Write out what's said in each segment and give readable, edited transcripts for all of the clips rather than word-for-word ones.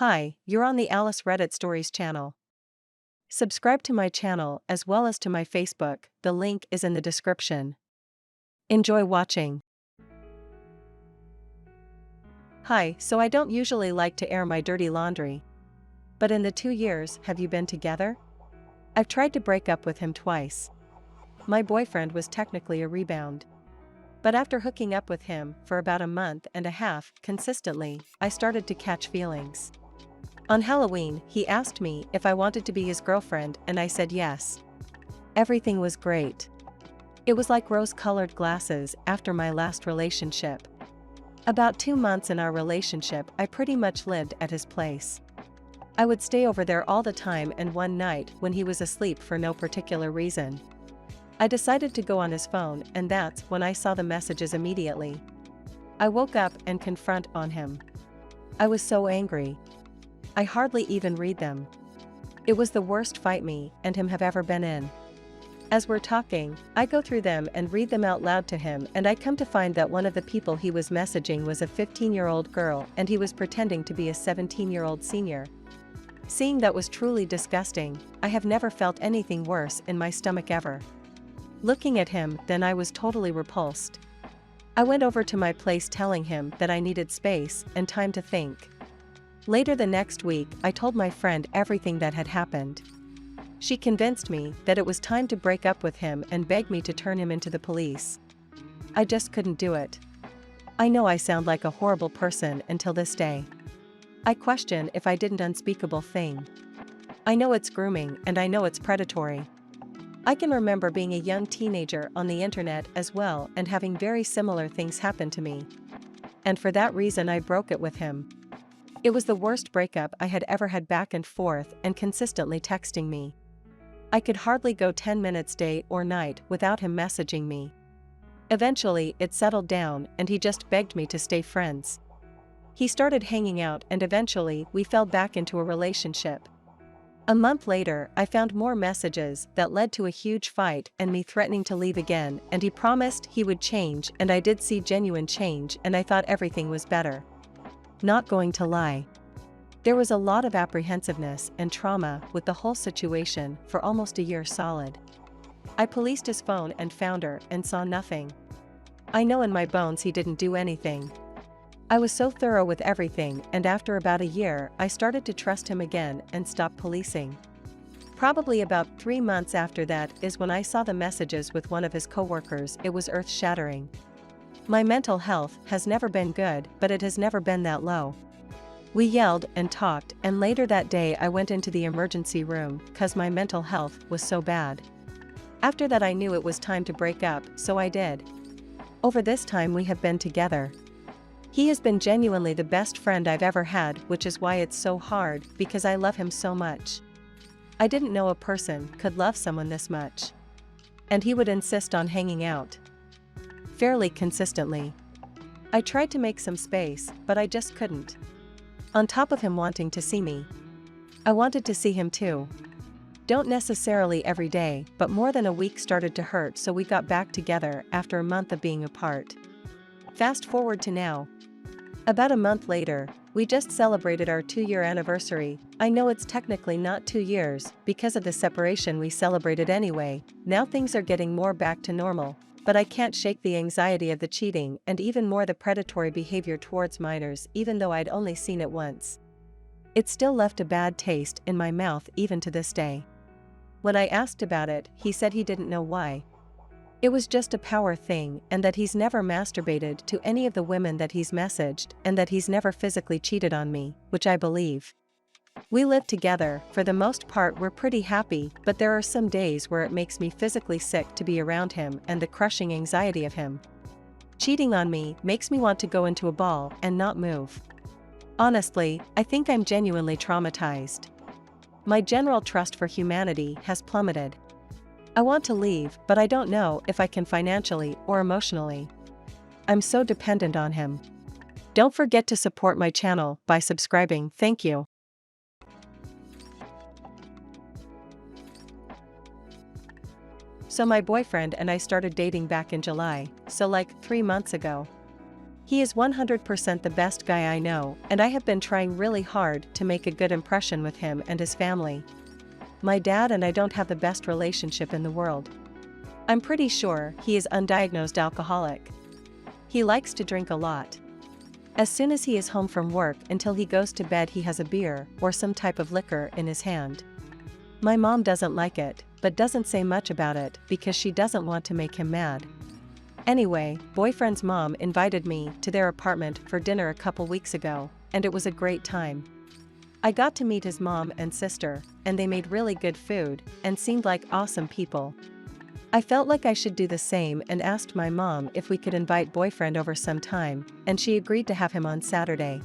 Hi, you're on the Alice Reddit Stories channel. Subscribe to my channel as well as to my Facebook, the link is in the description. Enjoy watching. Hi, so I don't usually like to air my dirty laundry. But in the 2 years have you been together? I've tried to break up with him twice. My boyfriend was technically a rebound. But after hooking up with him for about a month and a half consistently, I started to catch feelings. On Halloween, he asked me if I wanted to be his girlfriend and I said yes. Everything was great. It was like rose-colored glasses after my last relationship. About 2 months in our relationship, I pretty much lived at his place. I would stay over there all the time, and one night when he was asleep for no particular reason, I decided to go on his phone, and that's when I saw the messages immediately. I woke up and confront on him. I was so angry. I hardly even read them. It was the worst fight me and him have ever been in. As we're talking, I go through them and read them out loud to him, and I come to find that one of the people he was messaging was a 15-year-old girl and he was pretending to be a 17-year-old senior. Seeing that was truly disgusting. I have never felt anything worse in my stomach ever. Looking at him, then I was totally repulsed. I went over to my place telling him that I needed space and time to think. Later the next week, I told my friend everything that had happened. She convinced me that it was time to break up with him and begged me to turn him into the police. I just couldn't do it. I know I sound like a horrible person until this day. I question if I did an unspeakable thing. I know it's grooming and I know it's predatory. I can remember being a young teenager on the internet as well and having very similar things happen to me. And for that reason I broke it with him. It was the worst breakup I had ever had, back and forth and consistently texting me. I could hardly go 10 minutes day or night without him messaging me. Eventually it settled down and he just begged me to stay friends. He started hanging out and eventually we fell back into a relationship. A month later, I found more messages that led to a huge fight and me threatening to leave again, and he promised he would change, and I did see genuine change and I thought everything was better. Not going to lie. There was a lot of apprehensiveness and trauma with the whole situation for almost a year solid. I policed his phone and found her and saw nothing. I know in my bones he didn't do anything. I was so thorough with everything, and after about a year I started to trust him again and stopped policing. Probably about 3 months after that is when I saw the messages with one of his coworkers. It was earth-shattering. My mental health has never been good, but it has never been that low. We yelled and talked, and later that day I went into the emergency room cause my mental health was so bad. After that I knew it was time to break up, so I did. Over this time we have been together. He has been genuinely the best friend I've ever had, which is why it's so hard, because I love him so much. I didn't know a person could love someone this much. And he would insist on hanging out fairly consistently. I tried to make some space, but I just couldn't. On top of him wanting to see me, I wanted to see him too. Don't necessarily every day, but more than a week started to hurt, so we got back together after a month of being apart. Fast forward to now. About a month later, we just celebrated our 2-year anniversary. I know it's technically not 2 years because of the separation we celebrated anyway. Now things are getting more back to normal, but I can't shake the anxiety of the cheating and even more the predatory behavior towards minors, even though I'd only seen it once. It still left a bad taste in my mouth even to this day. When I asked about it, he said he didn't know why. It was just a power thing, and that he's never masturbated to any of the women that he's messaged, and that he's never physically cheated on me, which I believe. We live together, for the most part we're pretty happy, but there are some days where it makes me physically sick to be around him and the crushing anxiety of him. Cheating on me makes me want to go into a ball and not move. Honestly, I think I'm genuinely traumatized. My general trust for humanity has plummeted. I want to leave, but I don't know if I can financially or emotionally. I'm so dependent on him. Don't forget to support my channel by subscribing. Thank you. So my boyfriend and I started dating back in July, so like 3 months ago. He is 100% the best guy I know, and I have been trying really hard to make a good impression with him and his family. My dad and I don't have the best relationship in the world. I'm pretty sure he is undiagnosed alcoholic. He likes to drink a lot. As soon as he is home from work until he goes to bed, he has a beer or some type of liquor in his hand. My mom doesn't like it, but doesn't say much about it because she doesn't want to make him mad. Anyway, boyfriend's mom invited me to their apartment for dinner a couple weeks ago, and it was a great time. I got to meet his mom and sister, and they made really good food and seemed like awesome people. I felt like I should do the same and asked my mom if we could invite boyfriend over sometime, and she agreed to have him on Saturday.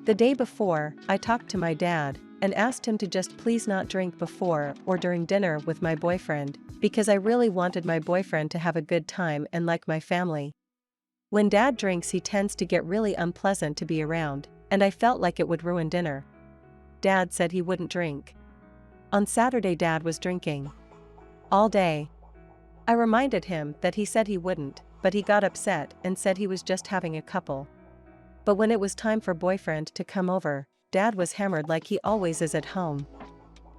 The day before, I talked to my dad and asked him to just please not drink before or during dinner with my boyfriend, because I really wanted my boyfriend to have a good time and like my family. When dad drinks, he tends to get really unpleasant to be around, and I felt like it would ruin dinner. Dad said he wouldn't drink. On Saturday, dad was drinking all day. I reminded him that he said he wouldn't, but he got upset and said he was just having a couple. But when it was time for boyfriend to come over, dad was hammered like he always is at home.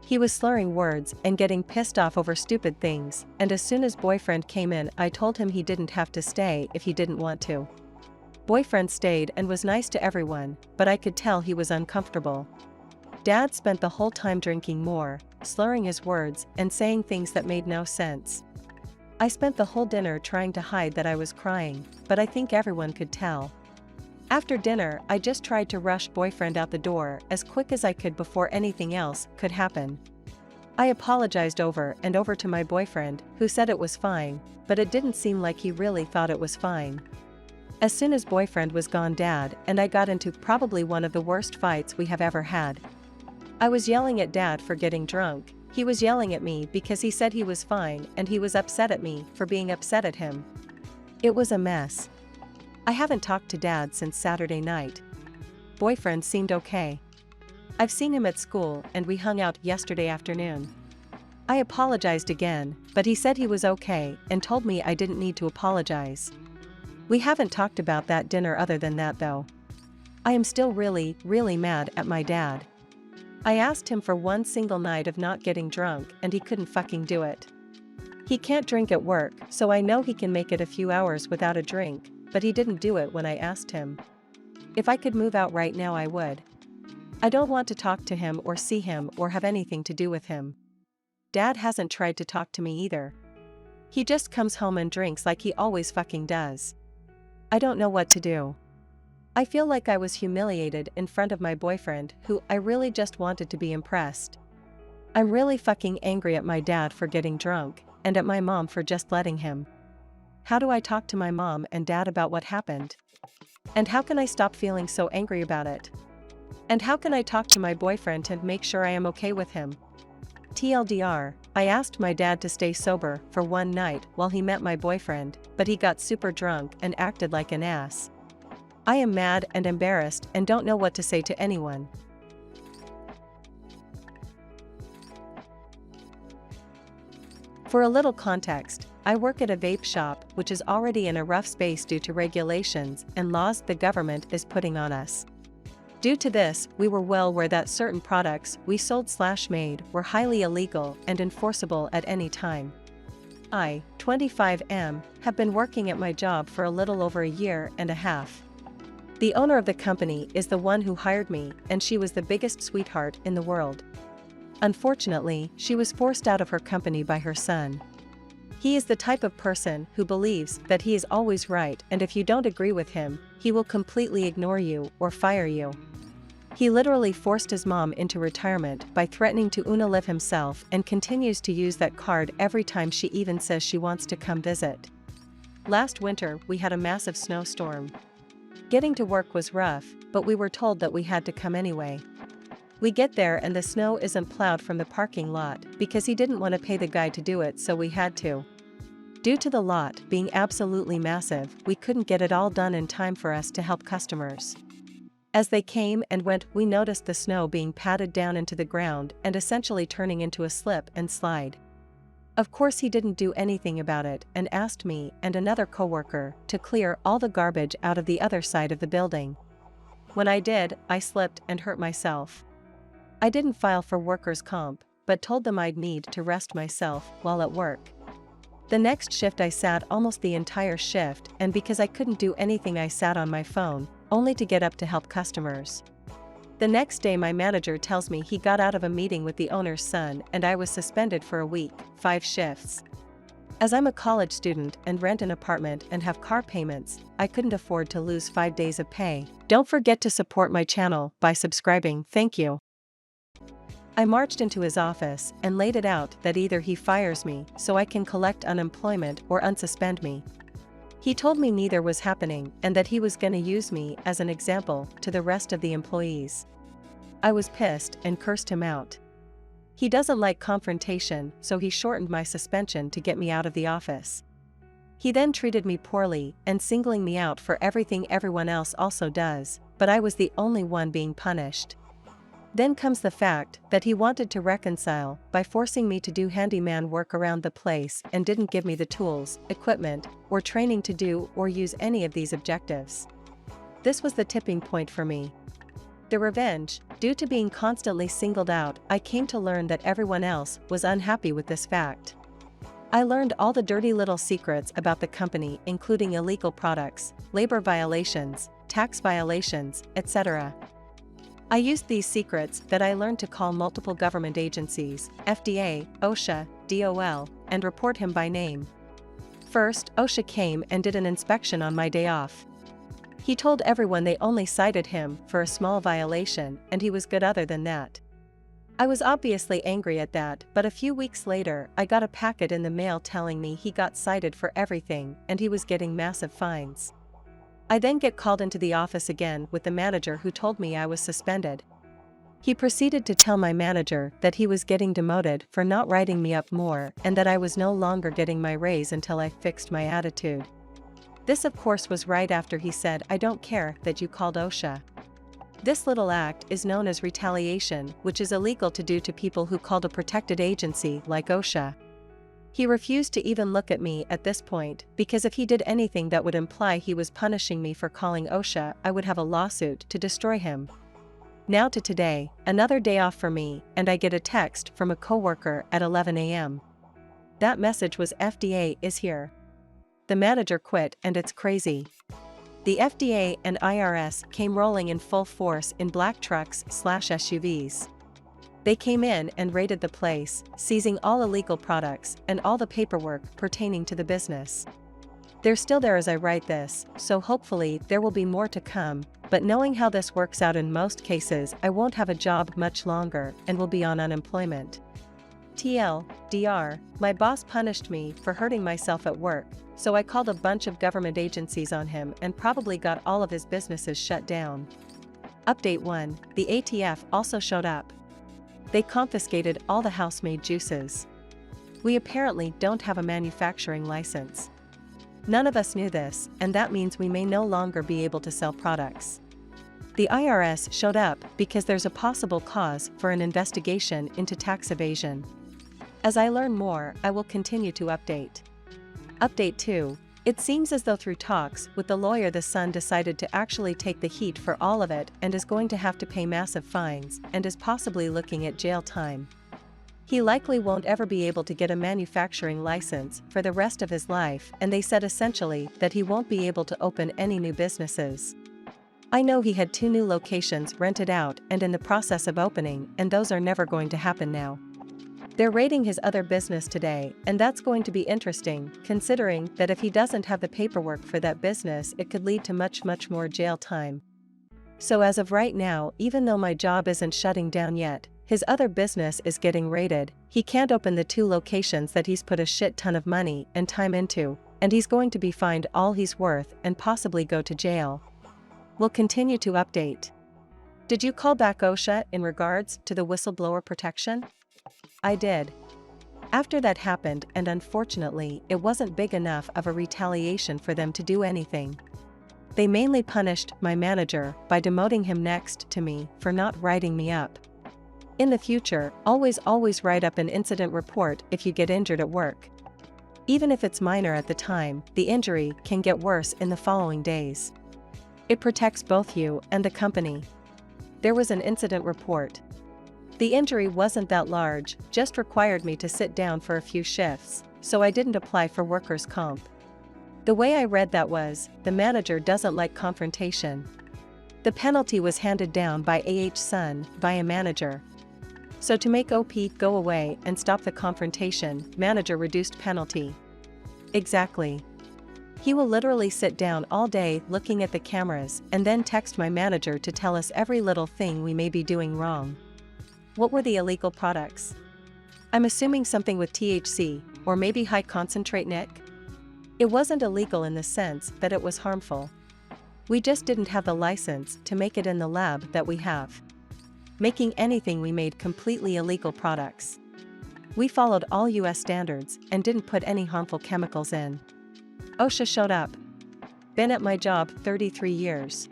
He was slurring words and getting pissed off over stupid things, and as soon as boyfriend came in, I told him he didn't have to stay if he didn't want to. Boyfriend stayed and was nice to everyone, but I could tell he was uncomfortable. Dad spent the whole time drinking more, slurring his words and saying things that made no sense. I spent the whole dinner trying to hide that I was crying, but I think everyone could tell. After dinner, I just tried to rush boyfriend out the door as quick as I could before anything else could happen. I apologized over and over to my boyfriend, who said it was fine, but it didn't seem like he really thought it was fine. As soon as boyfriend was gone, dad and I got into probably one of the worst fights we have ever had. I was yelling at dad for getting drunk, he was yelling at me because he said he was fine, and he was upset at me for being upset at him. It was a mess. I haven't talked to dad since Saturday night. Boyfriend seemed okay. I've seen him at school and we hung out yesterday afternoon. I apologized again, but he said he was okay and told me I didn't need to apologize. We haven't talked about that dinner other than that though. I am still really mad at my dad. I asked him for one single night of not getting drunk and he couldn't fucking do it. He can't drink at work, so I know he can make it a few hours without a drink, but he didn't do it when I asked him. If I could move out right now, I would. I don't want to talk to him or see him or have anything to do with him. Dad hasn't tried to talk to me either. He just comes home and drinks like he always fucking does. I don't know what to do. I feel like I was humiliated in front of my boyfriend, who I really just wanted to be impressed. I'm really fucking angry at my dad for getting drunk, and at my mom for just letting him. How do I talk to my mom and dad about what happened? And how can I stop feeling so angry about it? And how can I talk to my boyfriend to make sure I am okay with him? TLDR, I asked my dad to stay sober for one night while he met my boyfriend, but he got super drunk and acted like an ass. I am mad and embarrassed and don't know what to say to anyone. For a little context, I work at a vape shop which is already in a rough space due to regulations and laws the government is putting on us. Due to this, we were well aware that certain products we sold/made were highly illegal and enforceable at any time. I, 25M, have been working at my job for a little over a year and a half. The owner of the company is the one who hired me, and she was the biggest sweetheart in the world. Unfortunately, she was forced out of her company by her son. He is the type of person who believes that he is always right, and if you don't agree with him, he will completely ignore you or fire you. He literally forced his mom into retirement by threatening to live himself and continues to use that card every time she even says she wants to come visit. Last winter, we had a massive snowstorm. Getting to work was rough, but we were told that we had to come anyway. We get there and the snow isn't plowed from the parking lot because he didn't want to pay the guy to do it, so we had to. Due to the lot being absolutely massive, we couldn't get it all done in time for us to help customers. As they came and went, we noticed the snow being patted down into the ground and essentially turning into a slip and slide. Of course he didn't do anything about it and asked me and another coworker to clear all the garbage out of the other side of the building. When I did, I slipped and hurt myself. I didn't file for workers' comp, but told them I'd need to rest myself while at work. The next shift I sat almost the entire shift, and because I couldn't do anything I sat on my phone, only to get up to help customers. The next day my manager tells me he got out of a meeting with the owner's son and I was suspended for a week, 5 shifts. As I'm a college student and rent an apartment and have car payments, I couldn't afford to lose 5 days of pay. Don't forget to support my channel by subscribing, thank you. I marched into his office and laid it out that either he fires me so I can collect unemployment or unsuspend me. He told me neither was happening and that he was gonna use me as an example to the rest of the employees. I was pissed and cursed him out. He doesn't like confrontation, so he shortened my suspension to get me out of the office. He then treated me poorly and singling me out for everything everyone else also does, but I was the only one being punished. Then comes the fact that he wanted to reconcile by forcing me to do handyman work around the place and didn't give me the tools, equipment, or training to do or use any of these objectives. This was the tipping point for me. The revenge, due to being constantly singled out, I came to learn that everyone else was unhappy with this fact. I learned all the dirty little secrets about the company, including illegal products, labor violations, tax violations, etc. I used these secrets that I learned to call multiple government agencies, FDA, OSHA, DOL, and report him by name. First, OSHA came and did an inspection on my day off. He told everyone they only cited him for a small violation and he was good other than that. I was obviously angry at that, but a few weeks later I got a packet in the mail telling me he got cited for everything and he was getting massive fines. I then get called into the office again with the manager who told me I was suspended. He proceeded to tell my manager that he was getting demoted for not writing me up more and that I was no longer getting my raise until I fixed my attitude. This of course was right after he said, "I don't care that you called OSHA." This little act is known as retaliation, which is illegal to do to people who called a protected agency like OSHA. He refused to even look at me at this point, because if he did anything that would imply he was punishing me for calling OSHA, I would have a lawsuit to destroy him. Now to today, another day off for me, and I get a text from a coworker at 11 a.m. That message was "FDA is here. The manager quit and it's crazy." The FDA and IRS came rolling in full force in black trucks/SUVs. They came in and raided the place, seizing all illegal products and all the paperwork pertaining to the business. They're still there as I write this, so hopefully there will be more to come, but knowing how this works out in most cases, I won't have a job much longer and will be on unemployment. TLDR, my boss punished me for hurting myself at work, so I called a bunch of government agencies on him and probably got all of his businesses shut down. Update 1, the ATF also showed up. They confiscated all the house-made juices. We apparently don't have a manufacturing license. None of us knew this, and that means we may no longer be able to sell products. The IRS showed up because there's a possible cause for an investigation into tax evasion. As I learn more, I will continue to update. Update 2. It seems as though through talks with the lawyer the son decided to actually take the heat for all of it and is going to have to pay massive fines and is possibly looking at jail time. He likely won't ever be able to get a manufacturing license for the rest of his life, and they said essentially that he won't be able to open any new businesses. I know he had 2 new locations rented out and in the process of opening, and those are never going to happen now. They're raiding his other business today, and that's going to be interesting, considering that if he doesn't have the paperwork for that business, it could lead to much more jail time. So as of right now, even though my job isn't shutting down yet, his other business is getting raided. He can't open the 2 locations that he's put a shit ton of money and time into, and he's going to be fined all he's worth and possibly go to jail. We'll continue to update. Did you call back OSHA in regards to the whistleblower protection? I did. After that happened, and unfortunately, it wasn't big enough of a retaliation for them to do anything. They mainly punished my manager by demoting him next to me for not writing me up. In the future, always write up an incident report if you get injured at work. Even if it's minor at the time, the injury can get worse in the following days. It protects both you and the company. There was an incident report. The injury wasn't that large, just required me to sit down for a few shifts, so I didn't apply for workers' comp. The way I read that was, the manager doesn't like confrontation. The penalty was handed down by son by a manager. So to make OP go away and stop the confrontation, manager reduced penalty. Exactly. He will literally sit down all day looking at the cameras and then text my manager to tell us every little thing we may be doing wrong. What were the illegal products? I'm assuming something with THC, or maybe high concentrate Nick? It wasn't illegal in the sense that it was harmful. We just didn't have the license to make it in the lab that we have. Making anything we made completely illegal products. We followed all US standards and didn't put any harmful chemicals in. OSHA showed up. Been at my job 33 years.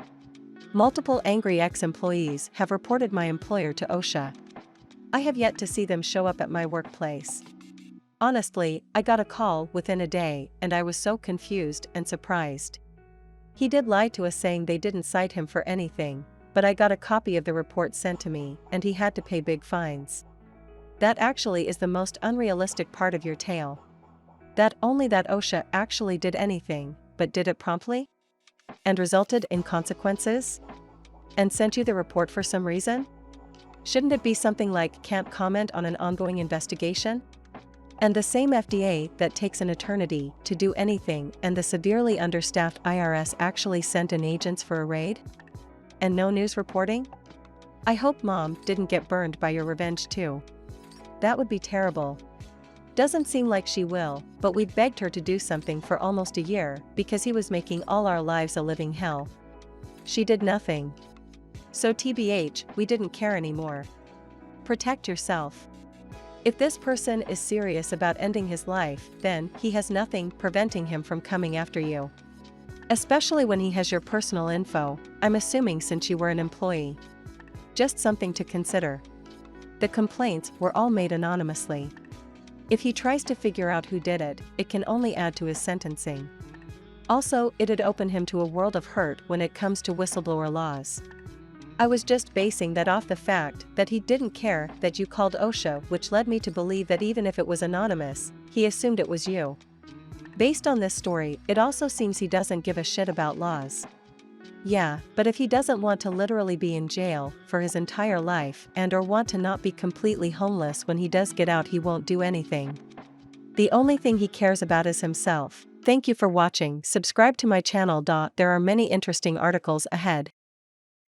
Multiple angry ex-employees have reported my employer to OSHA. I have yet to see them show up at my workplace. Honestly, I got a call within a day and I was so confused and surprised. He did lie to us saying they didn't cite him for anything, but I got a copy of the report sent to me and he had to pay big fines. That actually is the most unrealistic part of your tale. That OSHA actually did anything, but did it promptly? And resulted in consequences? And sent you the report for some reason? Shouldn't it be something like can't comment on an ongoing investigation? And the same FDA that takes an eternity to do anything, and the severely understaffed IRS actually sent in agents for a raid? And no news reporting? I hope Mom didn't get burned by your revenge too. That would be terrible. Doesn't seem like she will, but we've begged her to do something for almost a year because he was making all our lives a living hell. She did nothing. So TBH, we didn't care anymore. Protect yourself. If this person is serious about ending his life, then he has nothing preventing him from coming after you. Especially when he has your personal info, I'm assuming since you were an employee. Just something to consider. The complaints were all made anonymously. If he tries to figure out who did it, it can only add to his sentencing. Also, it'd open him to a world of hurt when it comes to whistleblower laws. I was just basing that off the fact that he didn't care that you called OSHA, which led me to believe that even if it was anonymous, he assumed it was you. Based on this story, it also seems he doesn't give a shit about laws. Yeah, but if he doesn't want to literally be in jail for his entire life and/or want to not be completely homeless when he does get out, he won't do anything. The only thing he cares about is himself. Thank you for watching. Subscribe to my channel. There are many interesting articles ahead.